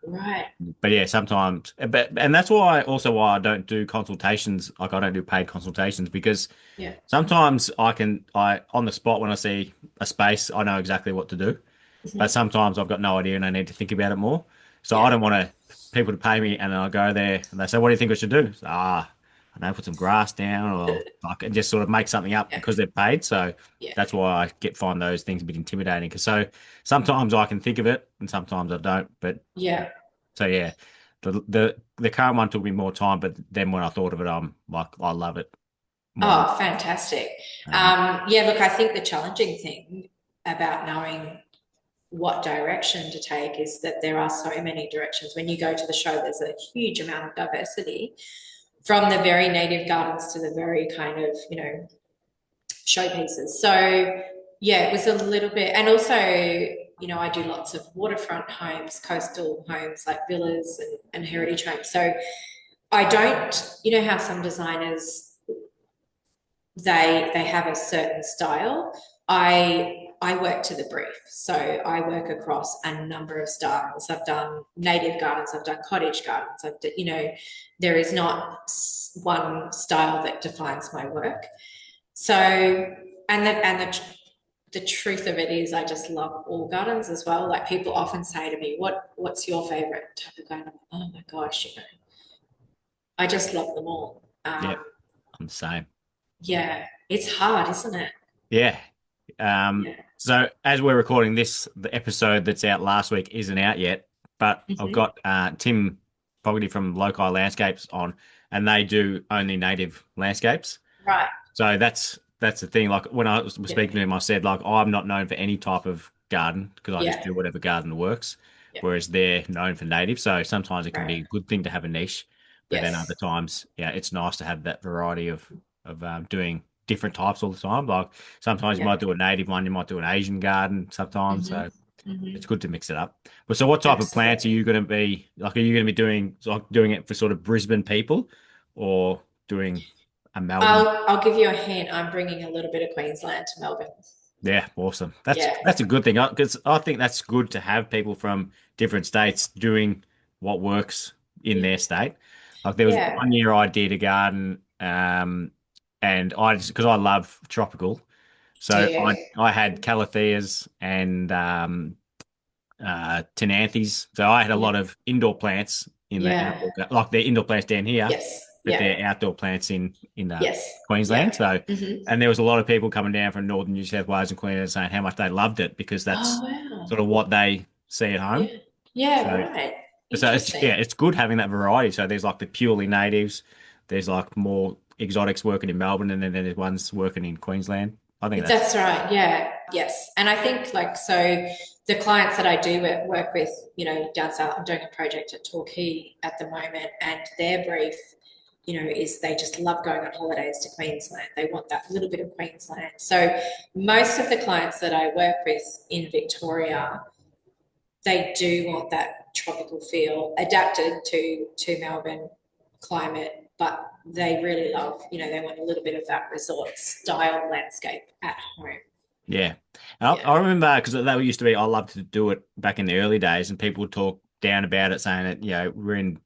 right, But yeah, sometimes, but and that's why I don't do consultations, like I don't do paid consultations because yeah, sometimes I on the spot when I see a space, I know exactly what to do. But hmm, sometimes I've got no idea and I need to think about it more. So I yeah, don't want people to pay me and then I go there and they say, "What do you think I should do?" So, I don't know, put some grass down or I can just sort of make something up yeah, because they're paid. So yeah, that's why I find those things a bit intimidating. Because so sometimes I can think of it and sometimes I don't. But yeah. so yeah, the current one took me more time, but then when I thought of it, I'm like, I love it more. Oh, fantastic. Um, Yeah, look, I think the challenging thing about knowing what direction to take is that there are so many directions. When you go to the show, there's a huge amount of diversity from the very native gardens to the very kind of, showpieces. So, yeah, it was a little bit, and also, I do lots of waterfront homes, coastal homes like villas and heritage homes. So I don't, how some designers they have a certain style. I work to the brief, so I work across a number of styles. I've done native gardens, I've done cottage gardens. There is not one style that defines my work. So, the truth of it is, I just love all gardens as well. Like people often say to me, "What's your favorite type of garden?" I'm like, oh my gosh, I just love them all. yeah, I'm the same. Yeah, it's hard, isn't it? Yeah. Yeah. So as we're recording this, the episode that's out last week isn't out yet, but I've Hmm. got Tim Fogarty from Loci Landscapes on, and they do only native landscapes. Right. So that's the thing. Like when I was Yeah. speaking to him, I said like I'm not known for any type of garden because I just Yeah. do whatever garden works, Yeah. whereas they're known for native. So sometimes it can Right. be a good thing to have a niche, but then other Yes. times, yeah, it's nice to have that variety of doing different types all the time. Like sometimes you Yeah. might do a native one, you might do an Asian garden sometimes. Hmm. So Hmm. it's good to mix it up. But so what type of plants are Absolutely. you going to be like? Are you going to be doing like doing it for sort of Brisbane people, or doing a Melbourne? I'll give you a hint. I'm bringing a little bit of Queensland to Melbourne. Yeah, awesome. Yeah. That's a good thing because I think that's good to have people from different states doing what works in Yeah. their state. Like there was Yeah. one year I did a garden, and I just because I love tropical, Do so you? I had calatheas and Tenanthes. So I had a Yeah. lot of indoor plants in the Yeah. outdoor, like they're indoor plants down here, Yes. but Yeah. they're outdoor plants in Yes. Queensland. Yeah. So, Hmm. and there was a lot of people coming down from northern New South Wales and Queensland saying how much they loved it because Oh that's wow. sort of what they see at home. Yeah. Yeah. So, Right. so it's yeah, Interesting. it's good having that variety. So there's like the purely natives, there's like more exotics working in Melbourne, and then there's ones working in Queensland. I think that's That's right. Yeah. Yes. And I think like so the clients that I do work with, down south, I'm doing a project at Torquay at the moment, and their brief, is they just love going on holidays to Queensland. They want that little bit of Queensland. So most of the clients that I work with in Victoria, they do want that tropical feel adapted to Melbourne climate, but they really love, they want a little bit of that resort style landscape at home. Yeah. Yeah, I remember because that used to be, I loved to do it back in the early days, and people would talk down about it, saying that, we're in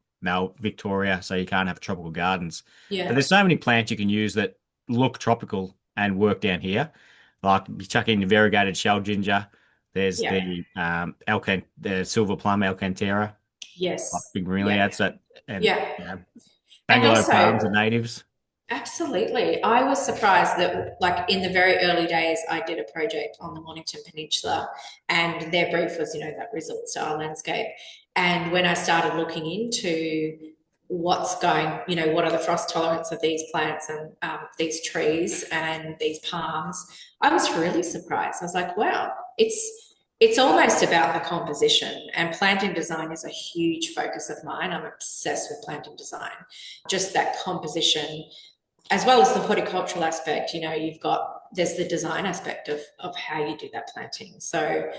Victoria, so you can't have tropical gardens. But yeah, there's so many plants you can use that look tropical and work down here. Like you chuck in the variegated shell ginger, there's yeah, the silver plum Alcantara, like yes, big really yeah, adds that, and yeah. And Bangalore palms are also, natives. absolutely. I was surprised that, like, in the very early days, I did a project on the Mornington Peninsula, and their brief was, that resort style landscape. And when I started looking into what are the frost tolerance of these plants and these trees and these palms, I was really surprised. I was like, wow, it's almost about the composition. And planting design is a huge focus of mine. I'm obsessed with planting design. Just that composition as well as the horticultural aspect, there's the design aspect of how you do that planting. So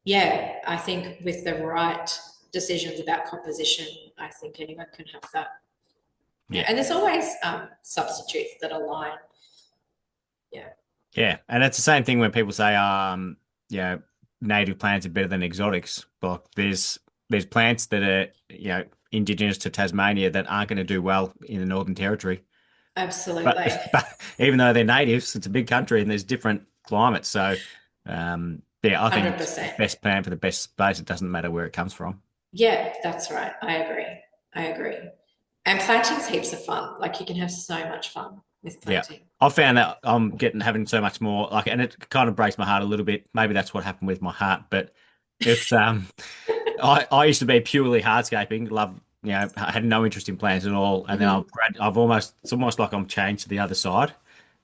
yeah, I think with the right decisions about composition, I think anyone can have that. Yeah, Yeah. and there's always substitutes that align. Yeah, Yeah, and it's the same thing when people say, native plants are better than exotics. But there's plants that are, indigenous to Tasmania that aren't going to do well in the Northern Territory. But absolutely, but even though they're natives, it's a big country and there's different climates. So, yeah, I think it's the 100%. best plant for the best space. It doesn't matter where it comes from. Yeah, that's right. I agree. I agree. And planting's heaps of fun. Like you can have so much fun with Yeah. planting. I found that I'm getting having so much more like, and it kind of breaks my heart a little bit. Maybe that's what happened with my heart, but it's I used to be purely hardscaping, love, I had no interest in plants at all. And then Hmm. it's almost like I'm changed to the other side.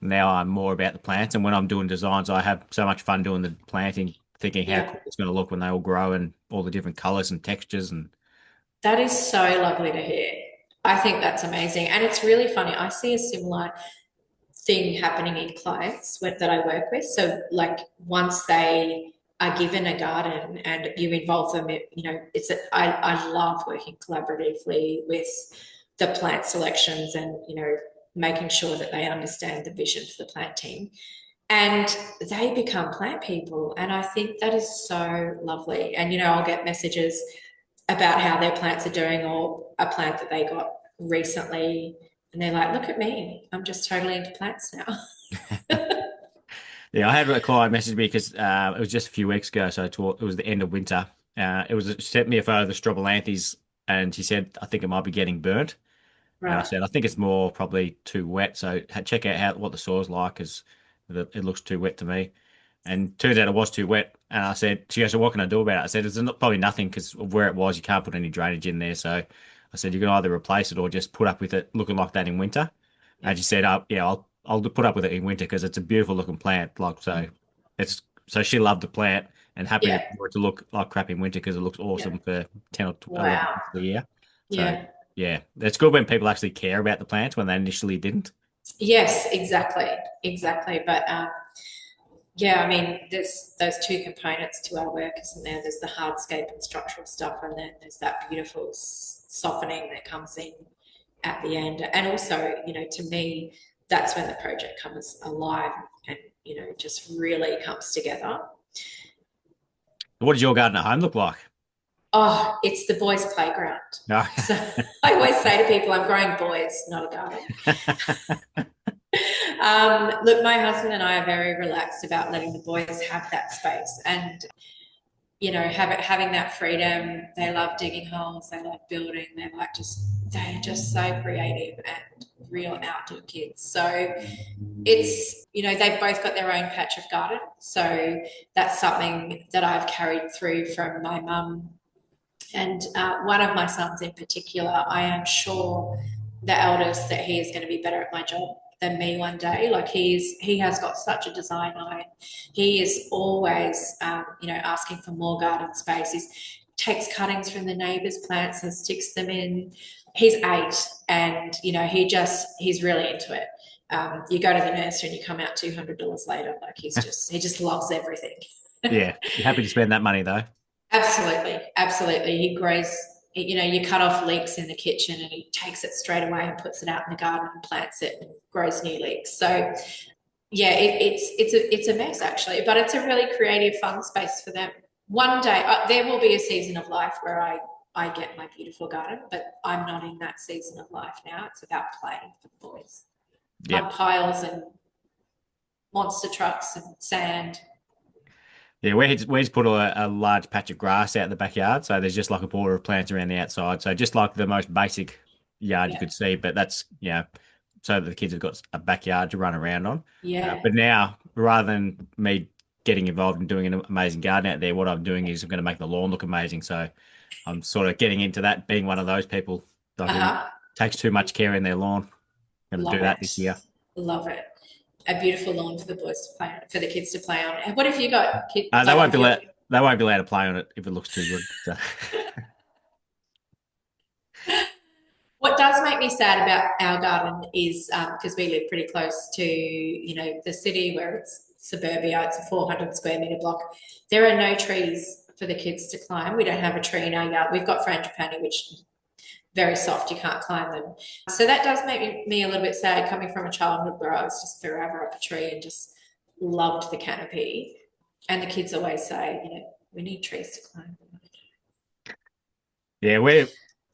Now I'm more about the plants. And when I'm doing designs, I have so much fun doing the planting, thinking how Yeah. cool it's going to look when they all grow and all the different colors and textures. And That is so lovely to hear. I think that's amazing. And it's really funny. I see a similar thing happening in clients that I work with. So, like, once they are given a garden and you involve them, I love working collaboratively with the plant selections and, making sure that they understand the vision for the planting. And they become plant people. And I think that is so lovely. And, I'll get messages about how their plants are doing or a plant that they got recently. And they're like, look at me. I'm just totally into plants now. yeah, I had a client message me because it was just a few weeks ago. So it was the end of winter. She sent me a photo of the strobilanthes and she said, I think it might be getting burnt. And I Right. said, I think it's more probably too wet. So check out what the soil's like because it looks too wet to me. And turns out it was too wet. And she goes, so what can I do about it? I said, there's probably nothing because of where it was, you can't put any drainage in there. So I said, you can either replace it or just put up with it looking like that in winter. Yeah. And she said, yeah, I'll put up with it in winter because it's a beautiful looking plant. So she loved the plant and happy Yeah. for it to look like crap in winter because it looks Yeah. awesome for 10 or 11 Wow. months of the year. So Yeah. yeah, it's good when people actually care about the plants when they initially didn't. Yes, exactly. Exactly. But yeah, I mean, there's those two components to our work, isn't there? There's the hardscape and structural stuff, and then there's that beautiful softening that comes in at the end. And also, to me, that's when the project comes alive and, just really comes together. What does your garden at home look like? Oh, it's the boys' playground. No. So I always say to people, I'm growing boys, not a garden. Look, my husband and I are very relaxed about letting the boys have that space and, having that freedom. They love digging holes, they love building, they're just so creative and real outdoor kids. So they've both got their own patch of garden. So that's something that I've carried through from my mum. And one of my sons in particular, I am sure the eldest that he is going to be better at my job than me one day. Like he has got such a design eye. He is always, asking for more garden space. He takes cuttings from the neighbours' plants and sticks them in. He's 8, and he's really into it. You go to the nursery and you come out $200 later. Like he just loves everything. Yeah, you're happy to spend that money though. Absolutely, absolutely. He grows, you cut off leeks in the kitchen and he takes it straight away and puts it out in the garden and plants it and grows new leeks. So, yeah, it's a mess actually, but it's a really creative, fun space for them. One day, there will be a season of life where I get my beautiful garden, but I'm not in that season of life now. It's about playing for the boys. Yep. Piles and monster trucks and sand. Yeah, we just put a large patch of grass out in the backyard, so there's just like a border of plants around the outside. So just like the most basic yard you Yeah, could see, but that's so that the kids have got a backyard to run around on. yeah. But now, rather than me getting involved in doing an amazing garden out there, what I'm doing is I'm going to make the lawn look amazing. So I'm sort of getting into that, being one of those people like, who Uh-huh. takes too much care in their lawn. I'm going to Love do that it. this year. Love it. A beautiful lawn for the boys to play on, for the kids to play on. And what have you got, kid? Uh, they Like, won't have be you? let they won't be allowed to play on it if it looks too good. So. What does make me sad about our garden is because we live pretty close to, the city where it's suburbia. It's a 400 square metre block. There are no trees for the kids to climb. We don't have a tree in our yard. We've got frangipani, which very soft. You can't climb them. So that does make me a little bit sad coming from a childhood where I was just forever up a tree and just loved the canopy. And the kids always say, we need trees to climb. Yeah, we're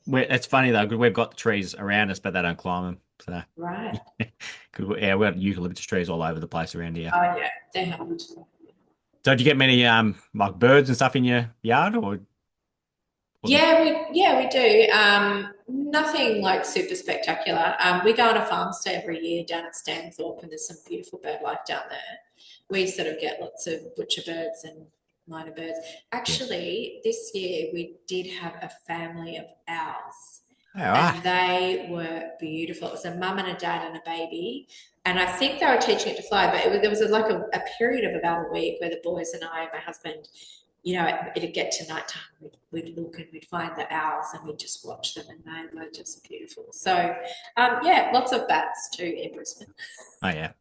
it's funny though because we've got the trees around us, but they don't climb them. So, Right. yeah, we've got eucalyptus trees all over the place around here. Oh, yeah, they're hard. So, do you get many like birds and stuff in your yard, or was it? Yeah, we do. Nothing like super spectacular. We go on a farm stay every year down at Stanthorpe, and there's some beautiful bird life down there. We sort of get lots of butcher birds and minor birds. Yeah. Actually, this year we did have a family of owls, All right. and they were beautiful. It was a mum and a dad and a baby, and I think they were teaching it to fly. But there was like a period of about a week where the boys and I and my husband, it'd get to nighttime, we'd look and we'd find the owls and we'd just watch them, and they were just beautiful. So, yeah, lots of bats too in Brisbane. Oh yeah.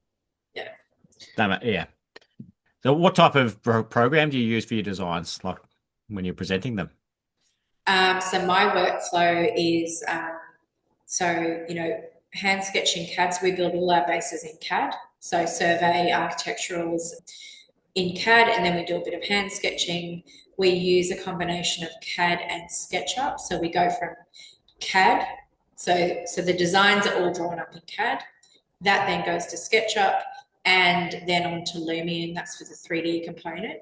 Yeah. Yeah. So, what type of program do you use for your designs, like when you're presenting them? So my workflow is hand sketching CAD. So we build all our bases in CAD. So survey, architecturals in CAD, and then we do a bit of hand sketching. We use a combination of CAD and SketchUp. So we go from CAD. So the designs are all drawn up in CAD. That then goes to SketchUp and then on to Lumion. That's for the 3D component.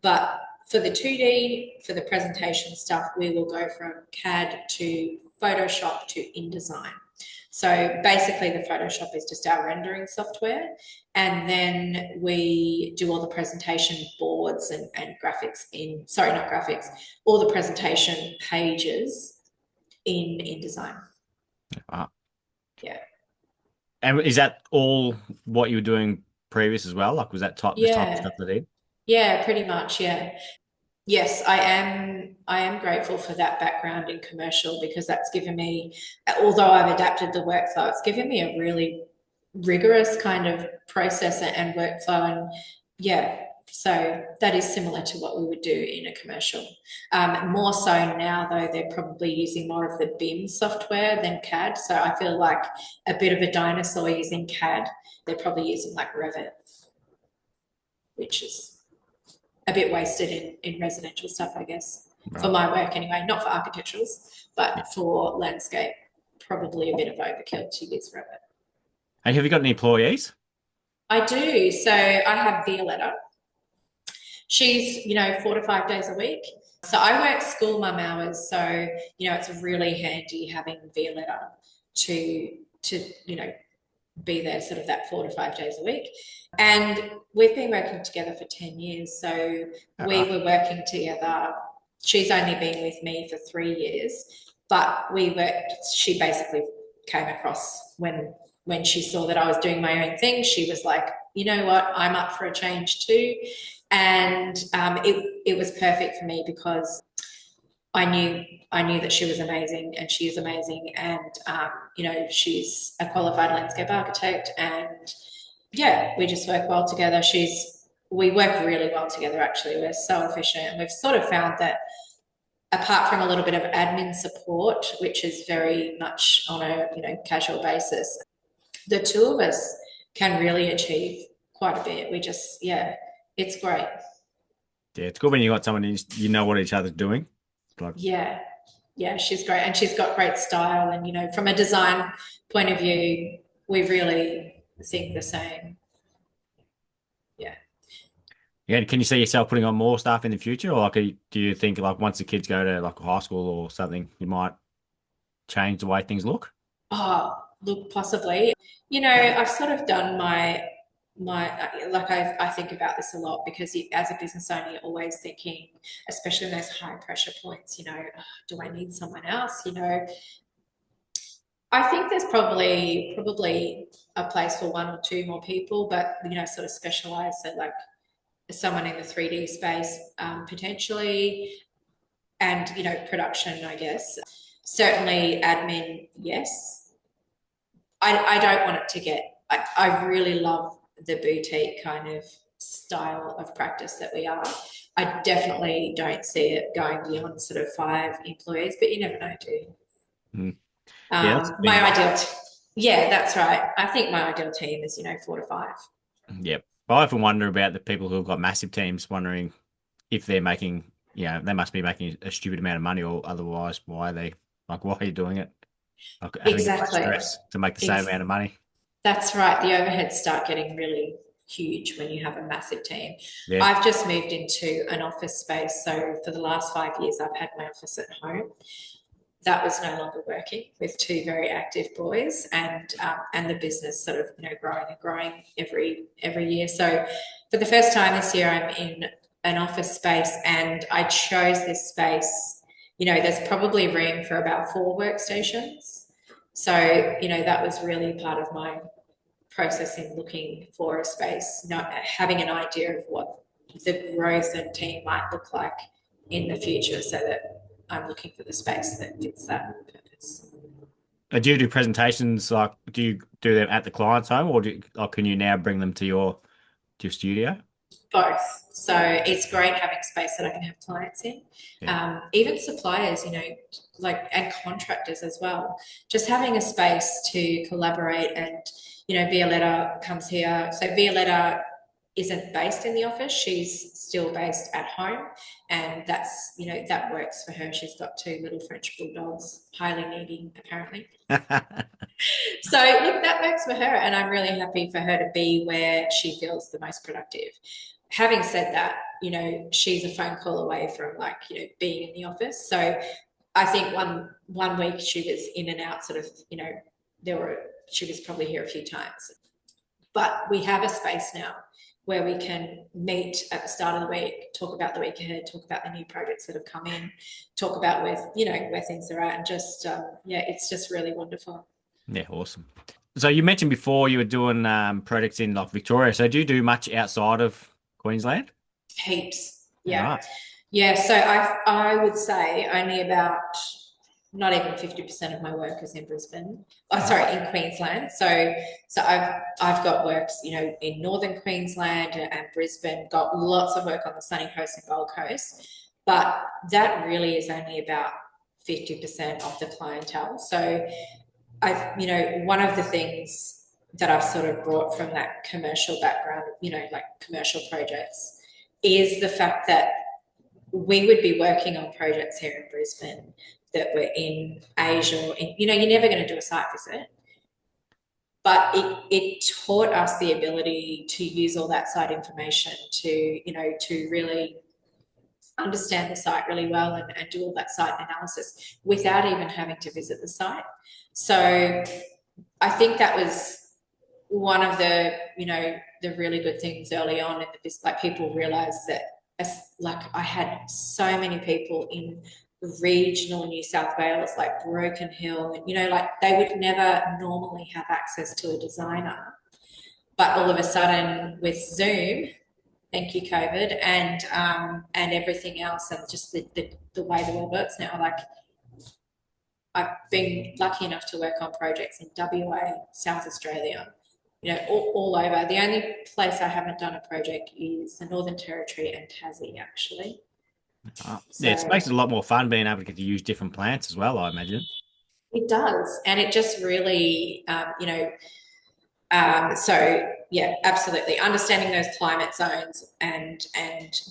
But for the 2D, for the presentation stuff, we will go from CAD to Photoshop to InDesign. So basically the Photoshop is just our rendering software. And then we do all the presentation boards and graphics not graphics, all the presentation pages in InDesign. Wow. Yeah. And is that all what you were doing previous as well? Like, was that this type of Yeah. stuff that did? Yeah, pretty much. Yeah. Yes, I am grateful for that background in commercial because that's given me, although I've adapted the workflow, it's given me a really rigorous kind of process and workflow. And yeah, so that is similar to what we would do in a commercial. More so now, though, they're probably using more of the BIM software than CAD. So I feel like a bit of a dinosaur using CAD. They're probably using like Revit, which is a bit wasted in residential stuff, I guess, for Right. my work anyway, not for architecturals, Yeah. but for landscape, probably a bit of overkill to use Revit. And have you got any employees? I do. So I have Violetta. She's, 4 to 5 days a week. So I work school mum hours. So, it's really handy having Violetta to be there sort of that 4 to 5 days a week. And we've been working together for 10 years. So we Uh, were working together. She's only been with me for 3 years, but she basically came across when she saw that I was doing my own thing. She was like, you know what, I'm up for a change too. And it was perfect for me because I knew that she was amazing and she is amazing. And, she's a qualified landscape architect and yeah, we just work well together. We work really well together, actually. We're so efficient. And we've sort of found that apart from a little bit of admin support, which is very much on a, casual basis, the two of us can really achieve quite a bit. We just, yeah, it's great. Yeah, it's good when you got someone you know what each other's doing. Like, Yeah, yeah, she's great, and she's got great style. And from a design point of view, we really think the same. Yeah. yeah, can you see yourself putting on more stuff in the future, or like, do you think like once the kids go to like high school or something, you might change the way things look? Oh, look, possibly. I've sort of done my like I think about this a lot because as a business owner, you're always thinking, especially in those high pressure points. "Oh, do I need someone else? I think there's probably a place for one or two more people, but sort of specialize. So like someone in the 3D space, potentially, and production, I guess. Certainly admin, yes. I don't want it to get. I really love the boutique kind of style of practice that we are. I definitely don't see it going beyond sort of 5 employees, but you never know, do you? Mm. Yeah, that's My been yeah, that's right. I think my ideal team is 4 to 5. yeah. I often wonder about the people who've got massive teams, wondering if they're making, they must be making a stupid amount of money, or otherwise, why are you doing it? Like having so much Exactly. stress to make the same Ex- amount of money. That's right. The overheads start getting really huge when you have a massive team. Yeah. I've just moved into an office space. So for the last 5 years, I've had my office at home. That was no longer working with two very active boys, and the business sort of growing and growing every year. So for the first time this year, I'm in an office space, and I chose this space. There's probably room for about 4 workstations. So that was really part of my process in looking for a space, not having an idea of what the growth and team might look like in the future, so that I'm looking for the space that fits that purpose. Do you do presentations like do you do them at the client's home, or can you now bring them to your studio? Both. So it's great having space that I can have clients in, Yeah. even suppliers, like and contractors as well. Just having a space to collaborate, and Violetta comes here. So Violetta isn't based in the office; she's still based at home, and that works for her. She's got 2 little French bulldogs, highly needing apparently. So look, that works for her, and I'm really happy for her to be where she feels the most productive. Having said that, she's a phone call away from like, being in the office. So I think one week she was in and out sort of, there were she was probably here a few times. But we have a space now where we can meet at the start of the week, talk about the week ahead, talk about the new projects that have come in, talk about where things are at, and just yeah, it's just really wonderful. Yeah, awesome. So you mentioned before you were doing projects in like Victoria. So do you do much outside of Queensland? Heaps. All Yeah. right. Yeah. So I would say only about not even 50% of my work is in Brisbane. Oh, sorry, in Queensland. So I've got works, in northern Queensland and Brisbane, got lots of work on the sunny coast and Gold Coast. But that really is only about 50% of the clientele. So one of the things that I've sort of brought from that commercial background, like commercial projects, is the fact that we would be working on projects here in Brisbane that were in Asia, or you're never going to do a site visit, but it taught us the ability to use all that site information to really understand the site really well, and do all that site analysis without even having to visit the site. So I think that was one of the really good things early on in the business. Like people realized that, like I had so many people in regional New South Wales, like Broken Hill, and like they would never normally have access to a designer, but all of a sudden with Zoom, thank you COVID, and everything else, and just the way the world works now, like I've been lucky enough to work on projects in WA, South Australia, all over. The only place I haven't done a project is the Northern Territory and Tassie, actually. Yeah, it makes So it a lot more fun being able to get to use different plants as well, I imagine. it does, and it just really, so. yeah, absolutely. Understanding those climate zones and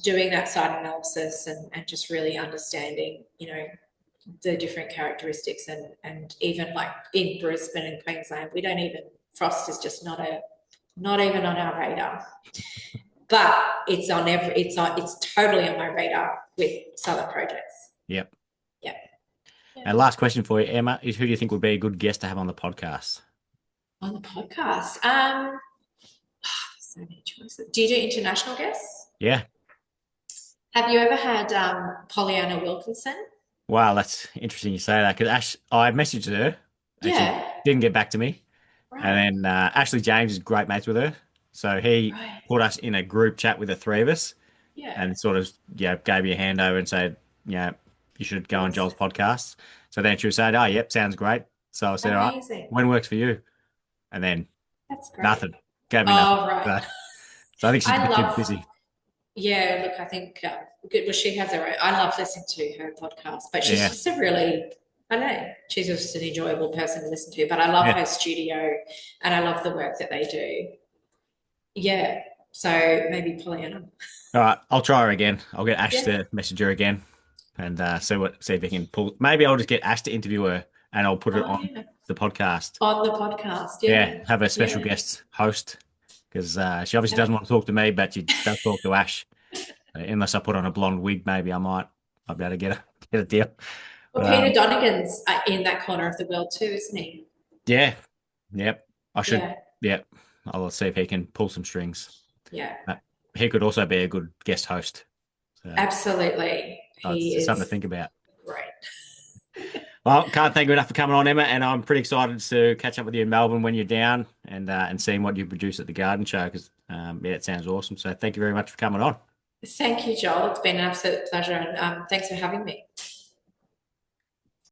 doing that site analysis and just really understanding, the different characteristics and even like in Brisbane and Queensland, we don't even frost is just not even on our radar. But it's totally on my radar with solar projects. Yep. Yeah. Yeah. And last question for you, Emma, is who do you think would be a good guest to have on the podcast? On the podcast. So many choices. Do you do international guests? Yeah. Have you ever had Pollyanna Wilkinson? Wow, that's interesting you say that because I messaged her and she Yeah, didn't get back to me. right, And then Ashley James is great mates with her. So he right. put us in a group chat with the three of us Yeah, and sort of, gave me a handover and said, you should go on Joel's awesome. podcast. So then she was saying, oh, yep, sounds great. So I said, all right, Amazing. when works for you? And then That's great. nothing, gave me nothing. Oh, right. So I think she's a I bit too love, busy. yeah, look, I think, good. Well, she has her own, I love listening to her podcast, but she's Yeah, just a really, I don't know, she's just an enjoyable person to listen to, but I love yeah. her studio and I love the work that they do. Yeah, so maybe Pollyanna. All right, I'll try her again. I'll get Ash Yeah. to message her again and see if he can pull. Maybe I'll just get Ash to interview her and I'll put it Oh, on yeah. the podcast. On the podcast. Yeah, Yeah. have a special Yeah. guest host because she obviously doesn't want to talk to me, but she does talk to Ash. Unless I put on a blonde wig, maybe I'll be able to get a deal. Well, But Peter Donegan's in that corner of the world too, isn't he? yeah, yep. I should. Yeah. Yep. I'll see if he can pull some strings. Yeah. Uh, he could also be a good guest host. So Absolutely. He it's something to is think about. great. Well, can't thank you enough for coming on, Emma, and I'm pretty excited to catch up with you in Melbourne when you're down and seeing what you produce at the garden show because it sounds awesome. So thank you very much for coming on. Thank you, Joel. It's been an absolute pleasure and thanks for having me.